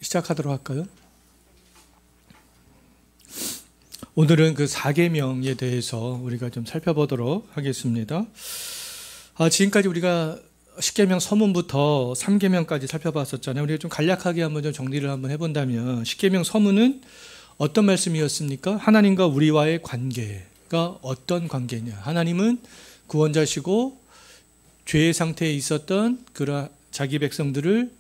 시작하도록 할까요? 오늘은 그 4계명에 대해서 우리가 좀 살펴보도록 하겠습니다. 지금까지 우리가 10계명 서문부터 3계명까지 살펴봤었잖아요. 우리가 좀 간략하게 한번 좀 정리를 한번 해본다면 10계명 서문은 어떤 말씀이었습니까? 하나님과 우리와의 관계가 어떤 관계냐. 하나님은 구원자시고 죄의 상태에 있었던 그런 자기 백성들을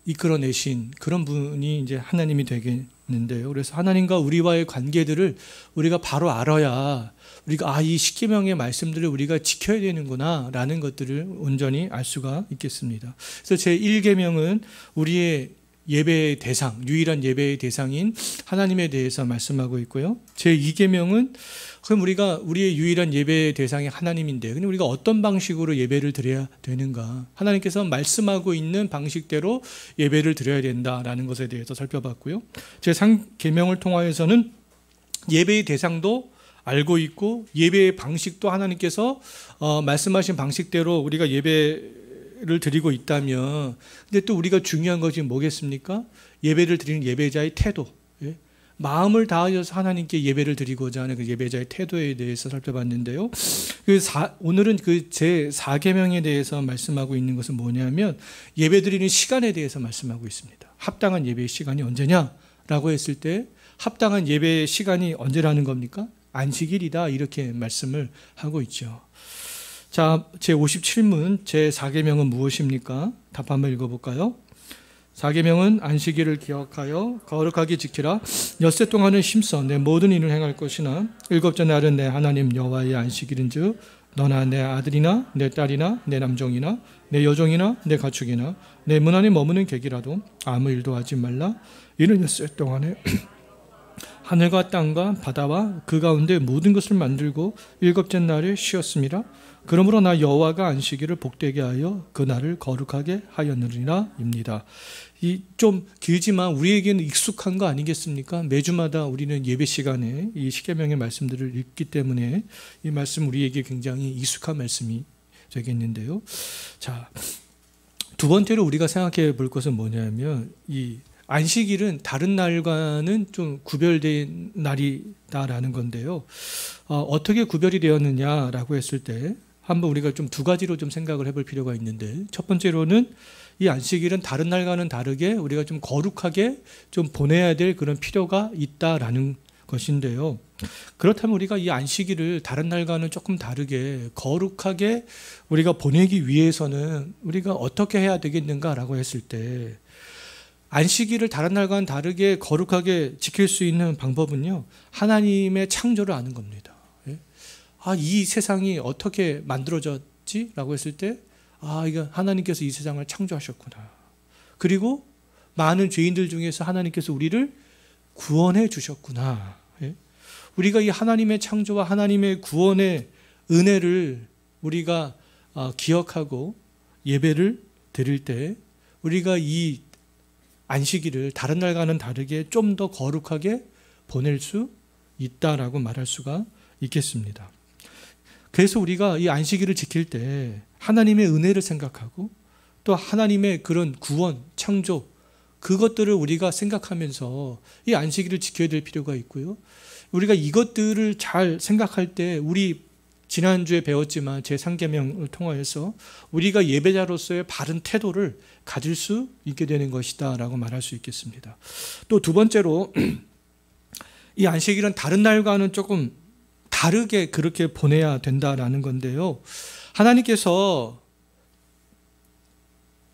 이끌어내신 그런 분이 이제 하나님이 되겠는데요. 그래서 하나님과 우리와의 관계들을 우리가 바로 알아야 우리가 이 10계명의 말씀들을 우리가 지켜야 되는구나 라는 것들을 온전히 알 수가 있겠습니다. 그래서 제 1계명은 우리의 예배의 대상, 유일한 예배의 대상인 하나님에 대해서 말씀하고 있고요. 제 2계명은 그럼 우리의 유일한 예배의 대상이 하나님인데, 근데 우리가 어떤 방식으로 예배를 드려야 되는가? 하나님께서 말씀하고 있는 방식대로 예배를 드려야 된다라는 것에 대해서 살펴봤고요. 제 3계명을 통하여서는 예배의 대상도 알고 있고 예배의 방식도 하나님께서 말씀하신 방식대로 우리가 예배를 드리고 있다면, 근데 또 우리가 중요한 것이 뭐겠습니까? 예배를 드리는 예배자의 태도, 마음을 다하여서 하나님께 예배를 드리고자 하는 그 예배자의 태도에 대해서 살펴봤는데요. 오늘은 그 제 4계명에 대해서 말씀하고 있는 것은 뭐냐면 예배 드리는 시간에 대해서 말씀하고 있습니다. 합당한 예배의 시간이 언제냐라고 했을 때 합당한 예배의 시간이 언제라는 겁니까? 안식일이다, 이렇게 말씀을 하고 있죠. 자, 제 57문 제 4계명은 무엇입니까? 답 한번 읽어볼까요? 4계명은 안식일을 기억하여 거룩하게 지키라. 엿새 동안은 힘써 내 모든 일을 행할 것이나 일곱째 날은 내 하나님 여호와의 안식일인즉 너나 내 아들이나 내 딸이나 내 남종이나 내 여종이나 내 가축이나 내 문 안에 머무는 객이라도 아무 일도 하지 말라. 이는 엿새 동안에 하늘과 땅과 바다와 그 가운데 모든 것을 만들고 일곱째 날에 쉬었습니다. 그러므로 나 여호와가 안식일을 복되게 하여 그 날을 거룩하게 하였느니라 입니다. 이 좀 길지만 우리에게는 익숙한 거 아니겠습니까? 매주마다 우리는 예배 시간에 이 10계명의 말씀들을 읽기 때문에 이 말씀 우리에게 굉장히 익숙한 말씀이 되겠는데요. 자, 두 번째로 우리가 생각해 볼 것은 뭐냐면 이 안식일은 다른 날과는 좀 구별된 날이다라는 건데요. 어떻게 구별이 되었느냐라고 했을 때 한번 우리가 좀 두 가지로 좀 생각을 해볼 필요가 있는데, 첫 번째로는 이 안식일은 다른 날과는 다르게 우리가 좀 거룩하게 좀 보내야 될 그런 필요가 있다라는 것인데요. 그렇다면 우리가 이 안식일을 다른 날과는 조금 다르게 거룩하게 우리가 보내기 위해서는 우리가 어떻게 해야 되겠는가라고 했을 때, 안식일을 다른 날과는 다르게 거룩하게 지킬 수 있는 방법은요, 하나님의 창조를 아는 겁니다. 이 세상이 어떻게 만들어졌지? 라고 했을 때, 이거 하나님께서 이 세상을 창조하셨구나. 그리고 많은 죄인들 중에서 하나님께서 우리를 구원해 주셨구나. 우리가 이 하나님의 창조와 하나님의 구원의 은혜를 우리가 기억하고 예배를 드릴 때, 우리가 이 안식일을 다른 날과는 다르게 좀 더 거룩하게 보낼 수 있다라고 말할 수가 있겠습니다. 그래서 우리가 이 안식일을 지킬 때 하나님의 은혜를 생각하고 또 하나님의 그런 구원, 창조, 그것들을 우리가 생각하면서 이 안식일을 지켜야 될 필요가 있고요. 우리가 이것들을 잘 생각할 때 우리 지난주에 배웠지만 제3계명을 통하여서 우리가 예배자로서의 바른 태도를 가질 수 있게 되는 것이다 라고 말할 수 있겠습니다. 또 두 번째로 이 안식일은 다른 날과는 조금 다르게 그렇게 보내야 된다라는 건데요. 하나님께서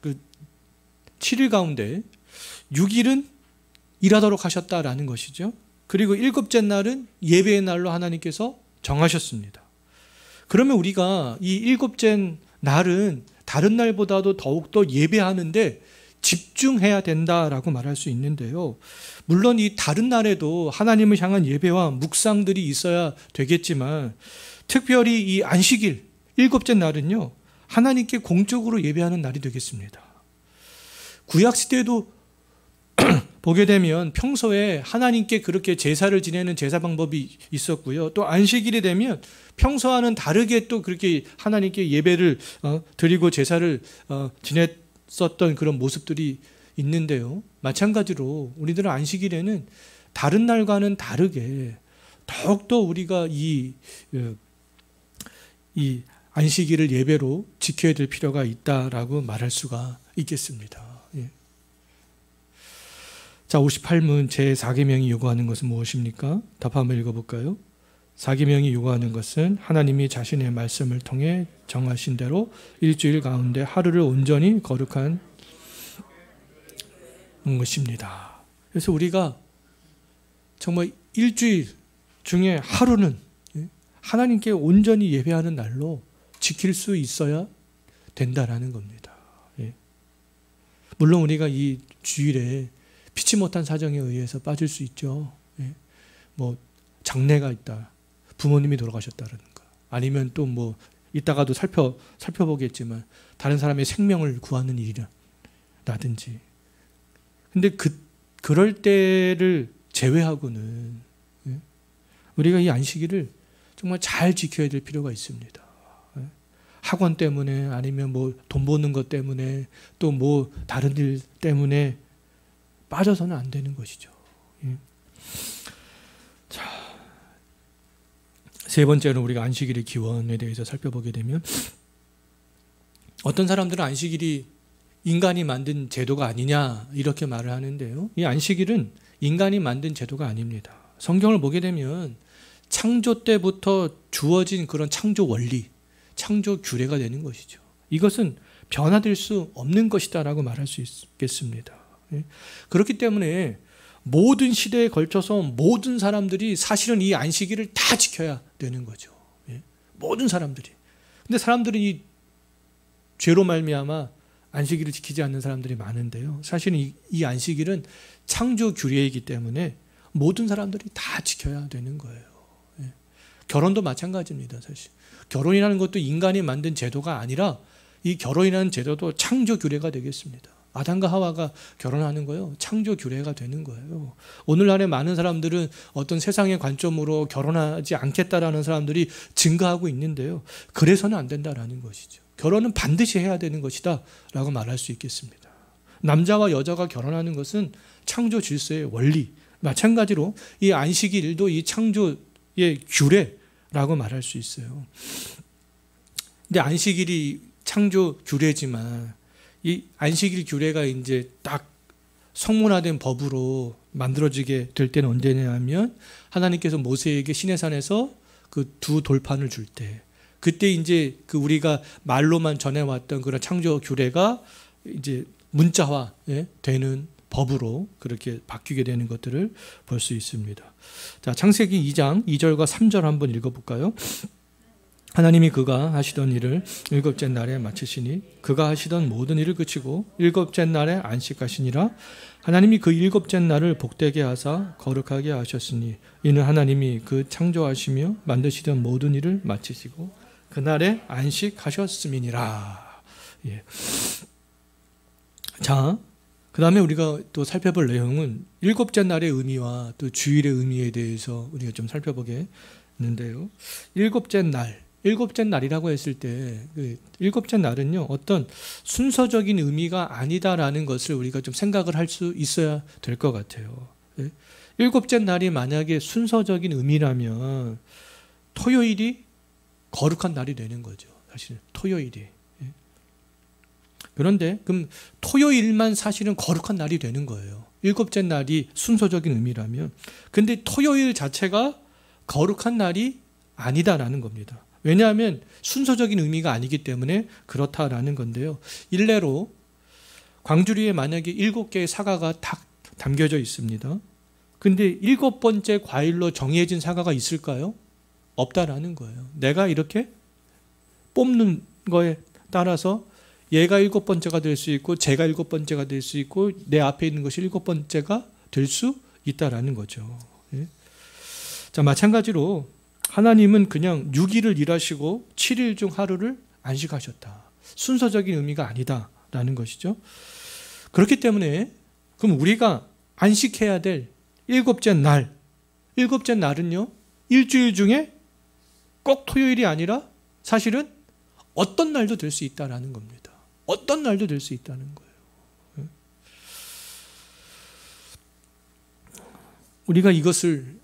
그 7일 가운데 6일은 일하도록 하셨다라는 것이죠. 그리고 일곱째 날은 예배의 날로 하나님께서 정하셨습니다. 그러면 우리가 이 일곱째 날은 다른 날보다도 더욱더 예배하는데 집중해야 된다라고 말할 수 있는데요. 물론 이 다른 날에도 하나님을 향한 예배와 묵상들이 있어야 되겠지만, 특별히 이 안식일, 일곱째 날은요, 하나님께 공적으로 예배하는 날이 되겠습니다. 구약시대에도 보게 되면 평소에 하나님께 그렇게 제사를 지내는 제사 방법이 있었고요. 또 안식일이 되면 평소와는 다르게 또 그렇게 하나님께 예배를 드리고 제사를 지냈었던 그런 모습들이 있는데요. 마찬가지로 우리들은 안식일에는 다른 날과는 다르게 더욱더 우리가 이 안식일을 예배로 지켜야 될 필요가 있다라고 말할 수가 있겠습니다. 예. 자, 58문 제4계명이 요구하는 것은 무엇입니까? 답 한번 읽어볼까요? 4계명이 요구하는 것은 하나님이 자신의 말씀을 통해 정하신 대로 일주일 가운데 하루를 온전히 거룩한 것입니다. 그래서 우리가 정말 일주일 중에 하루는 하나님께 온전히 예배하는 날로 지킬 수 있어야 된다라는 겁니다. 물론 우리가 이 주일에 피치 못한 사정에 의해서 빠질 수 있죠. 뭐 장례가 있다, 부모님이 돌아가셨다라든가, 아니면 또 뭐 이따가도 살펴보겠지만 다른 사람의 생명을 구하는 일이라든지. 근데 그럴 때를 제외하고는 우리가 이 안식일을 정말 잘 지켜야 될 필요가 있습니다. 학원 때문에, 아니면 뭐 돈 버는 것 때문에, 또 뭐 다른 일 때문에 빠져서는 안 되는 것이죠. 자, 세 번째로 우리가 안식일의 기원에 대해서 살펴보게 되면, 어떤 사람들은 안식일이 인간이 만든 제도가 아니냐 이렇게 말을 하는데요. 이 안식일은 인간이 만든 제도가 아닙니다. 성경을 보게 되면 창조 때부터 주어진 그런 창조 원리, 창조 규례가 되는 것이죠. 이것은 변화될 수 없는 것이다라고 말할 수 있겠습니다. 그렇기 때문에 모든 시대에 걸쳐서 모든 사람들이 사실은 이 안식일을 다 지켜야 되는 거죠. 모든 사람들이. 근데 사람들은 이 죄로 말미암아 안식일을 지키지 않는 사람들이 많은데요. 사실은 이 안식일은 창조 규례이기 때문에 모든 사람들이 다 지켜야 되는 거예요. 결혼도 마찬가지입니다. 사실 결혼이라는 것도 인간이 만든 제도가 아니라 이 결혼이라는 제도도 창조 규례가 되겠습니다. 아담과 하와가 결혼하는 거요, 창조 규례가 되는 거예요. 오늘날의 많은 사람들은 어떤 세상의 관점으로 결혼하지 않겠다라는 사람들이 증가하고 있는데요. 그래서는 안 된다라는 것이죠. 결혼은 반드시 해야 되는 것이다 라고 말할 수 있겠습니다. 남자와 여자가 결혼하는 것은 창조 질서의 원리, 마찬가지로 이 안식일도 이 창조의 규례라고 말할 수 있어요. 근데 안식일이 창조 규례지만 이 안식일 규례가 이제 딱 성문화된 법으로 만들어지게 될 때는 언제냐면, 하나님께서 모세에게 시내산에서 그 두 돌판을 줄 때, 그때 이제 그 우리가 말로만 전해왔던 그런 창조 규례가 이제 문자화 되는 법으로 그렇게 바뀌게 되는 것들을 볼 수 있습니다. 자, 창세기 2장 2절과 3절 한번 읽어볼까요? 하나님이 그가 하시던 일을 일곱째 날에 마치시니 그가 하시던 모든 일을 그치고 일곱째 날에 안식하시니라. 하나님이 그 일곱째 날을 복되게 하사 거룩하게 하셨으니 이는 하나님이 그 창조하시며 만드시던 모든 일을 마치시고 그날에 안식하셨음이니라. 예. 자, 그 다음에 우리가 또 살펴볼 내용은 일곱째 날의 의미와 또 주일의 의미에 대해서 우리가 좀 살펴보겠는데요. 일곱째 날이라고 했을 때 일곱째 날은요, 어떤 순서적인 의미가 아니다라는 것을 우리가 좀 생각을 할 수 있어야 될 것 같아요. 일곱째 날이 만약에 순서적인 의미라면 토요일이 거룩한 날이 되는 거죠. 사실 토요일이. 그런데 그럼 토요일만 사실은 거룩한 날이 되는 거예요. 일곱째 날이 순서적인 의미라면. 근데 토요일 자체가 거룩한 날이 아니다라는 겁니다. 왜냐하면 순서적인 의미가 아니기 때문에 그렇다라는 건데요. 일례로 광주리에 만약에 7개의 사과가 딱 담겨져 있습니다. 근데 7번째 과일로 정해진 사과가 있을까요? 없다라는 거예요. 내가 이렇게 뽑는 거에 따라서 얘가 7번째가 될 수 있고 제가 7번째가 될 수 있고 내 앞에 있는 것이 7번째가 될 수 있다라는 거죠. 자, 마찬가지로 하나님은 그냥 6일을 일하시고 7일 중 하루를 안식하셨다. 순서적인 의미가 아니다라는 것이죠. 그렇기 때문에 그럼 우리가 안식해야 될 일곱째 날은요, 일주일 중에 꼭 토요일이 아니라 사실은 어떤 날도 될 수 있다라는 겁니다. 어떤 날도 될 수 있다는 거예요. 우리가 이것을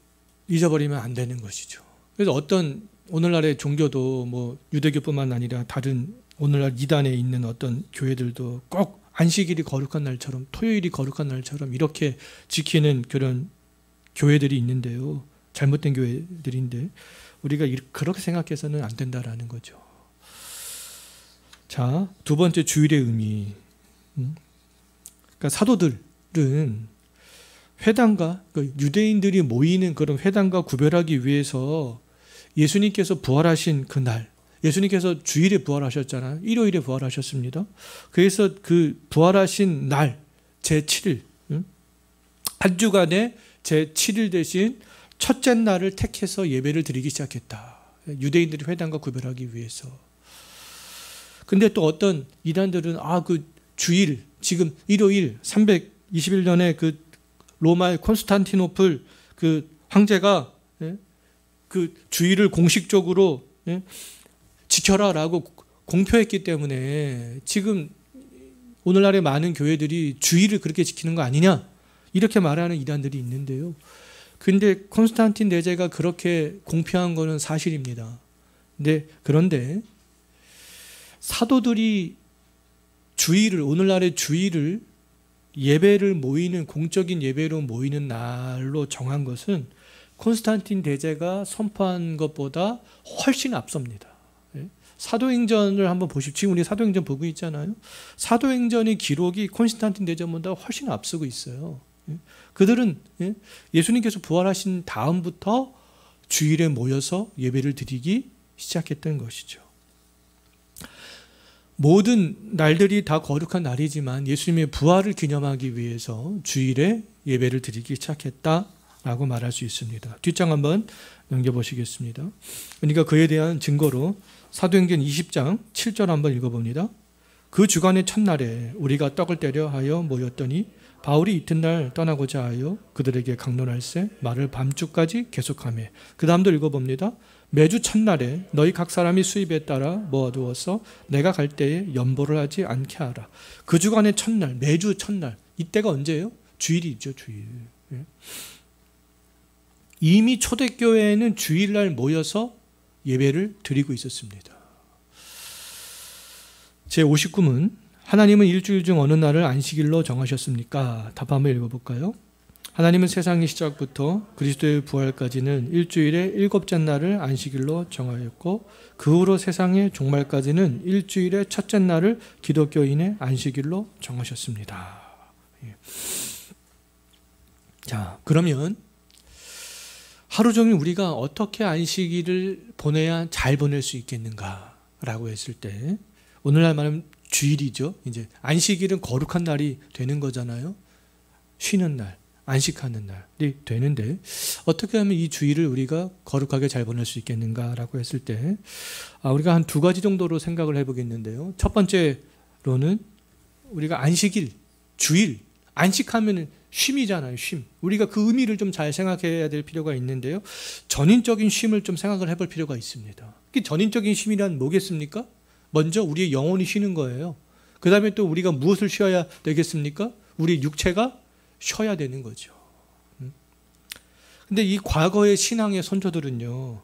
잊어버리면 안 되는 것이죠. 그래서 어떤 오늘날의 종교도 뭐 유대교뿐만 아니라 다른 오늘날 이단에 있는 어떤 교회들도 꼭 안식일이 거룩한 날처럼 토요일이 거룩한 날처럼 이렇게 지키는 그런 교회들이 있는데요. 잘못된 교회들인데 우리가 그렇게 생각해서는 안 된다라는 거죠. 자, 두 번째 주일의 의미. 그러니까 사도들은 회당과 유대인들이 모이는 그런 회당과 구별하기 위해서 예수님께서 부활하신 그 날, 예수님께서 주일에 부활하셨잖아요. 일요일에 부활하셨습니다. 그래서 그 부활하신 날 제7일, 한 주간에 제7일 대신 첫째 날을 택해서 예배를 드리기 시작했다. 유대인들이 회당과 구별하기 위해서. 근데 또 어떤 이단들은 그 주일, 지금 일요일 321년에 그 로마의 콘스탄티노플 그 황제가 그 주일을 공식적으로 지켜라라고 공표했기 때문에 지금 오늘날의 많은 교회들이 주일을 그렇게 지키는 거 아니냐 이렇게 말하는 이단들이 있는데요. 근데 콘스탄틴 대제가 그렇게 공표한 거는 사실입니다. 그런데 사도들이 오늘날의 주일을 예배를 모이는 공적인 예배로 모이는 날로 정한 것은 콘스탄틴 대제가 선포한 것보다 훨씬 앞섭니다. 사도행전을 한번 보십시오. 지금 우리 사도행전 보고 있잖아요. 사도행전의 기록이 콘스탄틴 대제보다 훨씬 앞서고 있어요. 그들은 예수님께서 부활하신 다음부터 주일에 모여서 예배를 드리기 시작했던 것이죠. 모든 날들이 다 거룩한 날이지만 예수님의 부활을 기념하기 위해서 주일에 예배를 드리기 시작했다라고 말할 수 있습니다. 뒷장 한번 넘겨보시겠습니다. 그러니까 그에 대한 증거로 사도행전 20장 7절 한번 읽어봅니다. 그 주간의 첫날에 우리가 떡을 떼려 하여 모였더니 바울이 이튿날 떠나고자 하여 그들에게 강론할세 말을 밤중까지 계속하며 그 다음도 읽어봅니다. 매주 첫날에 너희 각 사람이 수입에 따라 모아두어서 내가 갈 때에 연보를 하지 않게 하라. 그 주간의 첫날, 매주 첫날, 이때가 언제예요? 주일이죠, 주일. 이미 초대교회에는 주일날 모여서 예배를 드리고 있었습니다. 제59문 하나님은 일주일 중 어느 날을 안식일로 정하셨습니까? 답 한번 읽어볼까요? 하나님은 세상의 시작부터 그리스도의 부활까지는 일주일의 일곱째 날을 안식일로 정하였고 그 후로 세상의 종말까지는 일주일의 첫째 날을 기독교인의 안식일로 정하셨습니다. 자, 그러면 하루 종일 우리가 어떻게 안식일을 보내야 잘 보낼 수 있겠는가라고 했을 때 오늘날 말하면 주일이죠. 이제 안식일은 거룩한 날이 되는 거잖아요. 쉬는 날, 안식하는 날이 되는데 어떻게 하면 이 주일을 우리가 거룩하게 잘 보낼 수 있겠는가라고 했을 때 우리가 한 두 가지 정도로 생각을 해보겠는데요. 첫 번째로는 우리가 안식일, 주일, 안식하면 쉼이잖아요. 쉼. 우리가 그 의미를 좀 잘 생각해야 될 필요가 있는데요. 전인적인 쉼을 좀 생각을 해볼 필요가 있습니다. 전인적인 쉼이란 뭐겠습니까? 먼저 우리의 영혼이 쉬는 거예요. 그 다음에 또 우리가 무엇을 쉬어야 되겠습니까? 우리 육체가 쉬어야 되는 거죠. 근데 이 과거의 신앙의 선조들은요,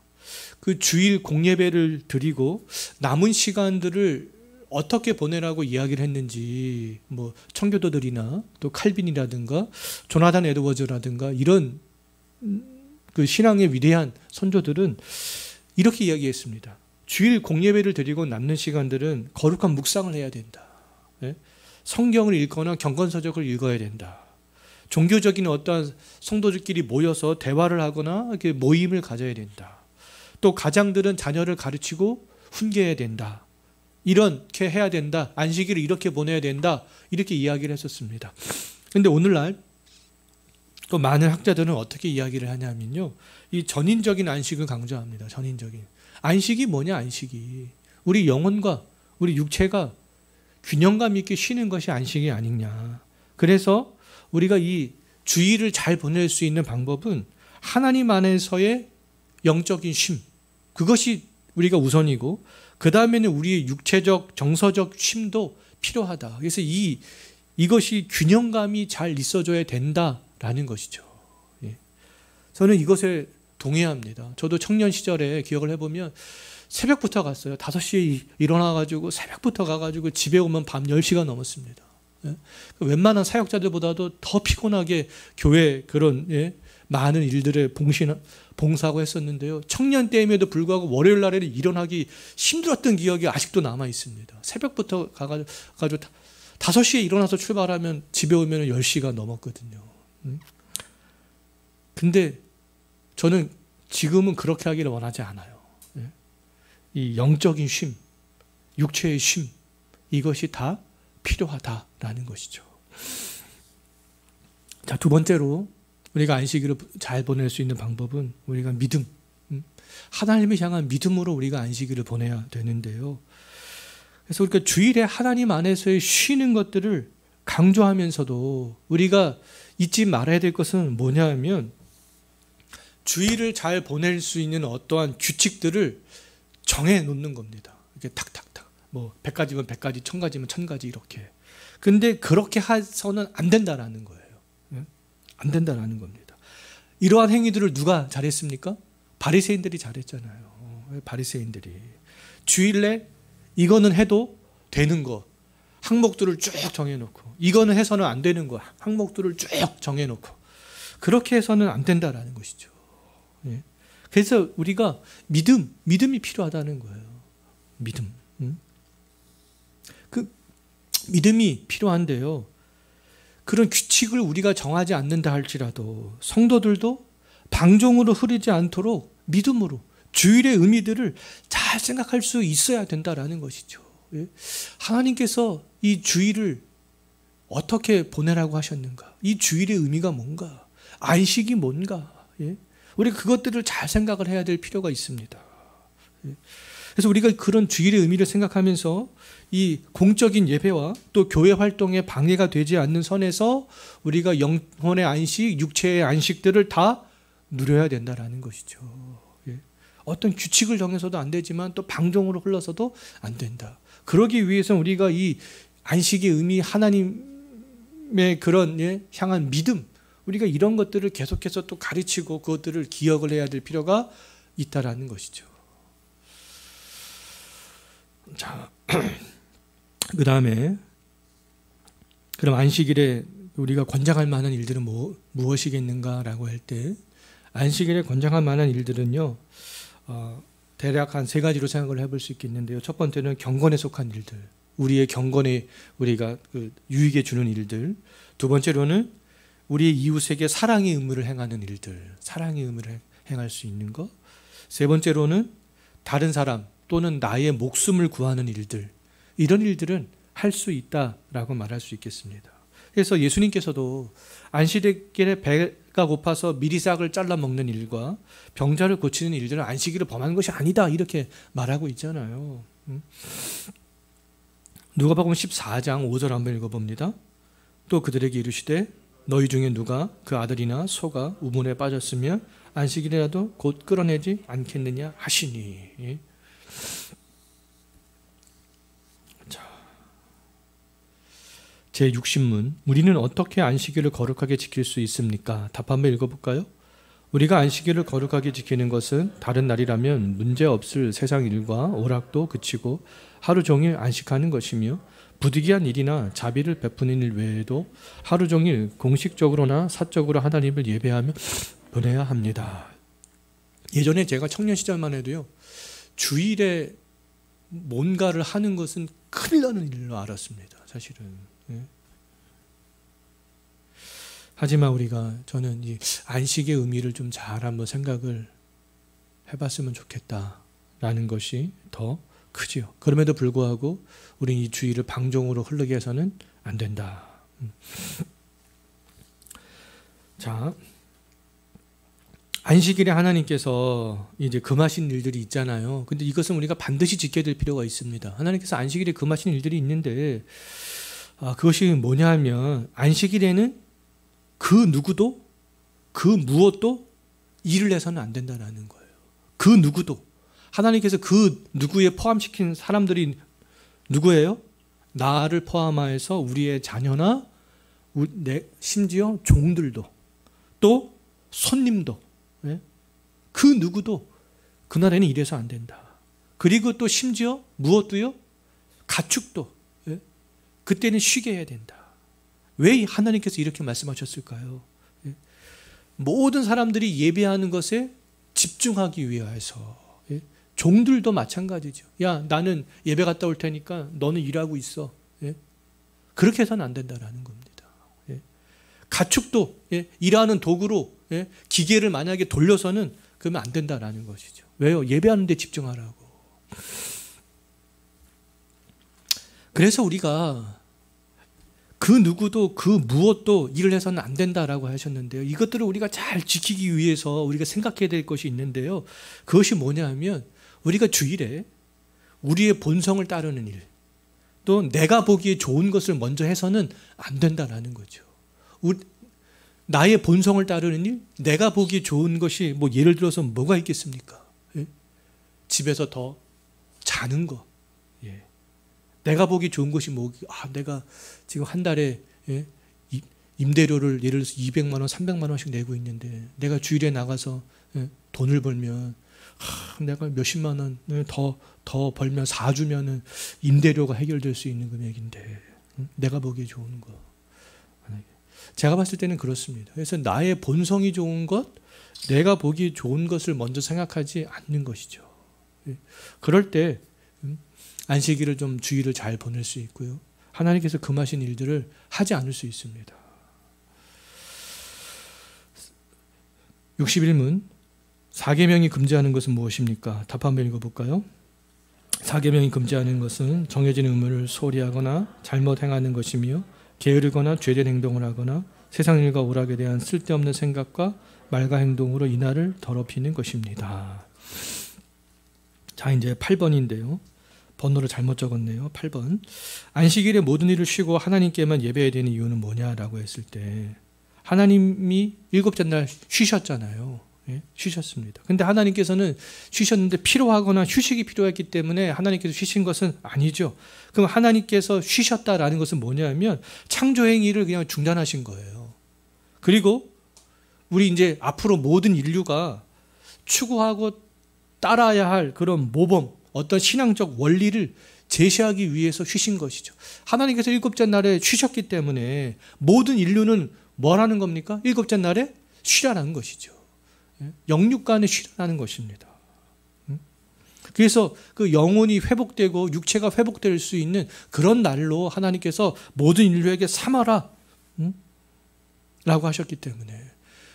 그 주일 공예배를 드리고 남은 시간들을 어떻게 보내라고 이야기를 했는지, 뭐 청교도들이나 또 칼빈이라든가 조나단 에드워즈라든가 이런 그 신앙의 위대한 선조들은 이렇게 이야기했습니다. 주일 공예배를 드리고 남는 시간들은 거룩한 묵상을 해야 된다. 성경을 읽거나 경건서적을 읽어야 된다. 종교적인 어떠한 성도들끼리 모여서 대화를 하거나 이렇게 모임을 가져야 된다. 또 가장들은 자녀를 가르치고 훈계해야 된다. 이렇게 해야 된다. 안식일을 이렇게 보내야 된다. 이렇게 이야기를 했었습니다. 그런데 오늘날 또 많은 학자들은 어떻게 이야기를 하냐면요. 이 전인적인 안식을 강조합니다. 전인적인. 안식이 뭐냐, 안식이. 우리 영혼과 우리 육체가 균형감 있게 쉬는 것이 안식이 아니냐. 그래서 우리가 이 주일을 잘 보낼 수 있는 방법은 하나님 안에서의 영적인 쉼. 그것이 우리가 우선이고, 그 다음에는 우리의 육체적, 정서적 쉼도 필요하다. 그래서 이것이 균형감이 잘 있어줘야 된다라는 것이죠. 저는 이것에 동의합니다. 저도 청년 시절에 기억을 해보면 새벽부터 갔어요. 5시에 일어나가지고 새벽부터 가가지고 집에 오면 밤 10시가 넘었습니다. 예? 웬만한 사역자들보다도 더 피곤하게 교회 그런 많은 일들에 봉사하고 했었는데요. 청년 때임에도 불구하고 월요일 날에는 일어나기 힘들었던 기억이 아직도 남아 있습니다. 새벽부터 가가지고 5시에 일어나서 출발하면 집에 오면 10시가 넘었거든요. 근데 저는 지금은 그렇게 하기를 원하지 않아요. 이 영적인 쉼, 육체의 쉼, 이것이 다 필요하다라는 것이죠. 자, 두 번째로 우리가 안식일을 잘 보낼 수 있는 방법은 우리가 믿음, 하나님을 향한 믿음으로 우리가 안식일을 보내야 되는데요. 그래서 우리가 주일에 하나님 안에서의 쉬는 것들을 강조하면서도 우리가 잊지 말아야 될 것은 뭐냐 하면 주일을 잘 보낼 수 있는 어떠한 규칙들을 정해 놓는 겁니다. 이렇게 탁탁탁. 뭐 100가지면 100가지, 1000가지면 1000가지 이렇게. 근데 그렇게 해서는 안 된다라는 거예요. 안 된다라는 겁니다. 이러한 행위들을 누가 잘했습니까? 바리새인들이 잘했잖아요. 바리새인들이. 주일에 이거는 해도 되는 거. 항목들을 쭉 정해놓고 이거는 해서는 안 되는 거. 항목들을 쭉 정해놓고 그렇게 해서는 안 된다라는 것이죠. 그래서 우리가 믿음이 필요하다는 거예요. 믿음. 그 믿음이 필요한데요. 그런 규칙을 우리가 정하지 않는다 할지라도 성도들도 방종으로 흐르지 않도록 믿음으로 주일의 의미들을 잘 생각할 수 있어야 된다라는 것이죠. 하나님께서 이 주일을 어떻게 보내라고 하셨는가? 이 주일의 의미가 뭔가? 안식이 뭔가? 우리가 그것들을 잘 생각을 해야 될 필요가 있습니다. 그래서 우리가 그런 주일의 의미를 생각하면서 이 공적인 예배와 또 교회 활동에 방해가 되지 않는 선에서 우리가 영혼의 안식, 육체의 안식들을 다 누려야 된다라는 것이죠. 어떤 규칙을 정해서도 안 되지만 또 방종으로 흘러서도 안 된다. 그러기 위해서는 우리가 이 안식의 의미, 하나님의 그런 향한 믿음, 우리가 이런 것들을 계속해서 또 가르치고 그것들을 기억을 해야 될 필요가 있다라는 것이죠. 자, 그 다음에 그럼 안식일에 우리가 권장할 만한 일들은 무엇이겠는가라고 할 때 안식일에 권장할 만한 일들은요. 대략 한 3가지로 생각을 해볼 수 있겠는데요. 첫 번째는 경건에 속한 일들, 우리의 경건에 우리가 유익에 주는 일들. 두 번째로는 우리의 이웃에게 사랑의 의무를 행하는 일들, 사랑의 의무를 행할 수 있는 것. 세 번째로는 다른 사람 또는 나의 목숨을 구하는 일들, 이런 일들은 할 수 있다라고 말할 수 있겠습니다. 그래서 예수님께서도 안식일에 배가 고파서 미리싹을 잘라 먹는 일과 병자를 고치는 일들은 안식일을 범하는 것이 아니다 이렇게 말하고 있잖아요. 누가복음 14장 5절 한번 읽어봅니다. 또 그들에게 이르시되 너희 중에 누가 그 아들이나 소가 우문에 빠졌으면 안식일이라도 곧 끌어내지 않겠느냐 하시니. 제60문, 우리는 어떻게 안식일을 거룩하게 지킬 수 있습니까? 답 한번 읽어볼까요? 우리가 안식일을 거룩하게 지키는 것은 다른 날이라면 문제없을 세상 일과 오락도 그치고 하루 종일 안식하는 것이며 부득이한 일이나 자비를 베푸는 일 외에도 하루 종일 공식적으로나 사적으로 하나님을 예배하며 보내야 합니다. 예전에 제가 청년 시절만 해도요, 주일에 뭔가를 하는 것은 큰일 나는 일로 알았습니다. 사실은. 하지만 저는 이 안식의 의미를 좀 잘 한번 생각을 해봤으면 좋겠다라는 것이 더 크지요. 그럼에도 불구하고 우리는 이 주일을 방종으로 흐르게 해서는 안 된다. 자, 안식일에 하나님께서 이제 금하신 일들이 있잖아요. 근데 이것은 우리가 반드시 지켜야 될 필요가 있습니다. 하나님께서 안식일에 금하신 일들이 있는데 그것이 뭐냐 하면 안식일에는 그 누구도 그 무엇도 일을 해서는 안 된다는 거예요. 그 누구도. 하나님께서 그 누구에 포함시킨 사람들이 누구예요? 나를 포함하여서 우리의 자녀나 심지어 종들도 또 손님도 예? 그 누구도 그날에는 이래서 안 된다. 그리고 또 심지어 무엇도요? 가축도 예? 그때는 쉬게 해야 된다. 왜 하나님께서 이렇게 말씀하셨을까요? 예? 모든 사람들이 예배하는 것에 집중하기 위해서 예? 종들도 마찬가지죠. 야, 나는 예배 갔다 올 테니까 너는 일하고 있어. 예? 그렇게 해서는 안 된다라는 겁니다. 예? 가축도 예? 일하는 도구로 예? 기계를 만약에 돌려서는 그러면 안 된다라는 것이죠. 왜요? 예배하는 데 집중하라고. 그래서 우리가 그 누구도 그 무엇도 일을 해서는 안 된다라고 하셨는데요. 이것들을 우리가 잘 지키기 위해서 우리가 생각해야 될 것이 있는데요. 그것이 뭐냐 하면 우리가 주일에 우리의 본성을 따르는 일, 또 내가 보기에 좋은 것을 먼저 해서는 안 된다라는 거죠. 나의 본성을 따르는 일, 내가 보기에 좋은 것이 뭐 예를 들어서 뭐가 있겠습니까? 예? 집에서 더 자는 거. 예. 내가 보기 좋은 것이 뭐, 내가 지금 한 달에 예? 임대료를 예를 들어서 200만 원, 300만 원씩 내고 있는데 내가 주일에 나가서 예? 돈을 벌면 내가 몇십만 원 더 벌면 사주면은 임대료가 해결될 수 있는 금액인데 내가 보기에 좋은 거. 제가 봤을 때는 그렇습니다. 그래서 나의 본성이 좋은 것, 내가 보기에 좋은 것을 먼저 생각하지 않는 것이죠. 그럴 때 안식일을 좀 주일을 잘 보낼 수 있고요. 하나님께서 금하신 일들을 하지 않을 수 있습니다. 61문 4계명이 금지하는 것은 무엇입니까? 답 한번 읽어볼까요? 4계명이 금지하는 것은 정해진 의무를 소홀히 하거나 잘못 행하는 것이며 게으르거나 죄된 행동을 하거나 세상 일과 오락에 대한 쓸데없는 생각과 말과 행동으로 이날을 더럽히는 것입니다. 자, 이제 8번인데요. 번호를 잘못 적었네요. 8번. 안식일에 모든 일을 쉬고 하나님께만 예배해야 되는 이유는 뭐냐라고 했을 때 하나님이 일곱째 날 쉬셨잖아요. 예? 쉬셨습니다. 근데 하나님께서는 쉬셨는데 피로하거나 휴식이 필요했기 때문에 하나님께서 쉬신 것은 아니죠. 그럼 하나님께서 쉬셨다라는 것은 뭐냐면 창조행위를 그냥 중단하신 거예요. 그리고 우리 이제 앞으로 모든 인류가 추구하고 따라야 할 그런 모범, 어떤 신앙적 원리를 제시하기 위해서 쉬신 것이죠. 하나님께서 일곱째 날에 쉬셨기 때문에 모든 인류는 뭘 하는 겁니까? 일곱째 날에 쉬라는 것이죠. 영육간에 쉬라는 것입니다. 그래서 그 영혼이 회복되고 육체가 회복될 수 있는 그런 날로 하나님께서 모든 인류에게 삼아라 라고 하셨기 때문에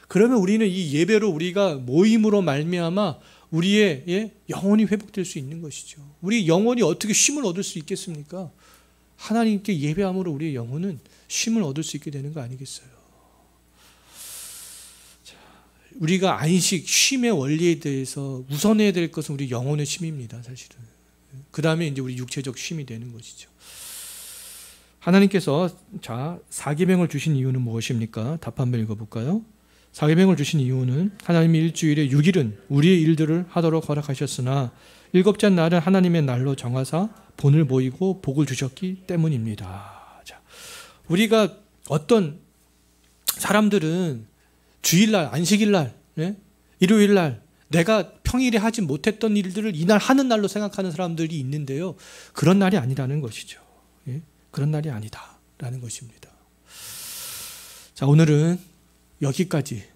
그러면 우리는 이 예배로 우리가 모임으로 말미암아 우리의 영혼이 회복될 수 있는 것이죠. 우리 영혼이 어떻게 쉼을 얻을 수 있겠습니까? 하나님께 예배함으로 우리의 영혼은 쉼을 얻을 수 있게 되는 거 아니겠어요? 우리가 안식, 쉼의 원리에 대해서 우선해야 될 것은 우리 영혼의 쉼입니다, 사실은. 그 다음에 이제 우리 육체적 쉼이 되는 것이죠. 하나님께서 4계명을 주신 이유는 무엇입니까? 답 한번 읽어볼까요? 4계명을 주신 이유는 하나님이 일주일에 6일은 우리의 일들을 하도록 허락하셨으나 일곱째 날은 하나님의 날로 정하사 본을 보이고 복을 주셨기 때문입니다. 자, 우리가 어떤 사람들은 주일날, 안식일날, 예? 일요일날 내가 평일에 하지 못했던 일들을 이날 하는 날로 생각하는 사람들이 있는데요. 그런 날이 아니라는 것이죠. 예? 그런 날이 아니다라는 것입니다. 자, 오늘은 여기까지